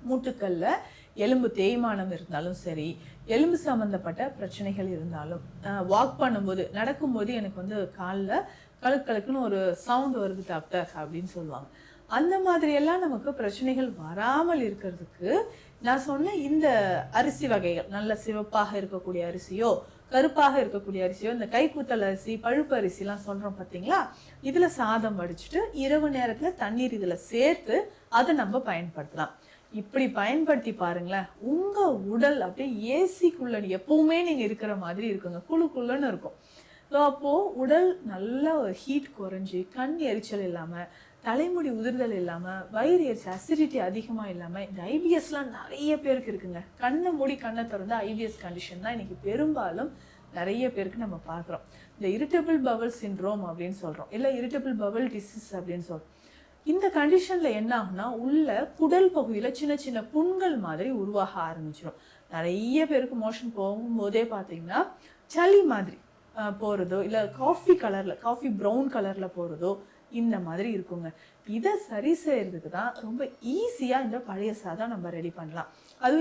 மூட்டுக்கல்ல எலும்பு தேய்மானம் இருந்தாலும் சரி, எலும்பு சம்பந்தப்பட்ட பிரச்சனைகள் இருந்தாலும், வாக் பண்ணும்போது நடக்கும்போது எனக்கு வந்து காலில் கழுக்குன்னு ஒரு சவுண்ட் வருது டாக்டர் அப்படின்னு சொல்லுவாங்க. அந்த மாதிரியெல்லாம் நமக்கு பிரச்சனைகள் வராமல் இருக்கிறதுக்கு நான் சொன்ன இந்த அரிசி வகைகள், நல்ல சிவப்பாக இருக்கக்கூடிய அரிசியோ கருப்பாக இருக்கக்கூடிய அரிசியோ, இந்த கைக்குத்தல் அரிசி பழுப்பு அரிசிலாம் சொல்றோம் பார்த்தீங்களா, இதுல சாதம் வடிச்சிட்டு இரவு நேரத்துல தண்ணீர் இதுல சேர்த்து அதை நம்ம பயன்படுத்தலாம். இப்படி பயன்படுத்தி பாருங்களேன், உங்க உடல் அப்படியே ஏசிக்குள்ள எப்பவுமே நீங்க இருக்கிற மாதிரி இருக்குங்க, குழுக்குள்ளன்னு இருக்கும். அப்போ உடல் நல்ல ஒரு ஹீட் குறைஞ்சி, கண் எரிச்சல் இல்லாம, தலைமுடி உதிர்தல் இல்லாம, வயிறு எரிச்சல் அசிடிட்டி அதிகமா இல்லாம, இந்த ஐபிஎஸ்லாம் நிறைய பேருக்கு இருக்குங்க. கண்ணை மூடி கண்ணை திறந்து ஐபிஎஸ் கண்டிஷன் தான் இன்னைக்கு பெரும்பாலும் நிறைய பேருக்கு நம்ம பார்க்குறோம். இந்த இரிட்டபிள் பவல் சிண்ட்ரோம் அப்படின்னு சொல்றோம், இல்லை இரிட்டபிள் பவல் டிசீஸ் அப்படின்னு சொல்றோம். இந்த கண்டிஷன்ல என்ன ஆகுனா, உள்ள குடல் பகுதியில சின்ன சின்ன புண்கள் மாதிரி உருவாக ஆரம்பிச்சிடும். நிறைய பேருக்கு மோஷன் போகும்போதே பார்த்தீங்கன்னா சளி மாதிரி போறதோ, இல்லை காஃபி ப்ரௌன் கலர்ல போறதோ இந்த மாதிரி இருக்குங்க. இதை சரி செய்யறதுக்கு தான் ரொம்ப ஈஸியா இந்த பழைய சாதம் நம்ம ரெடி பண்ணலாம். அதுவும்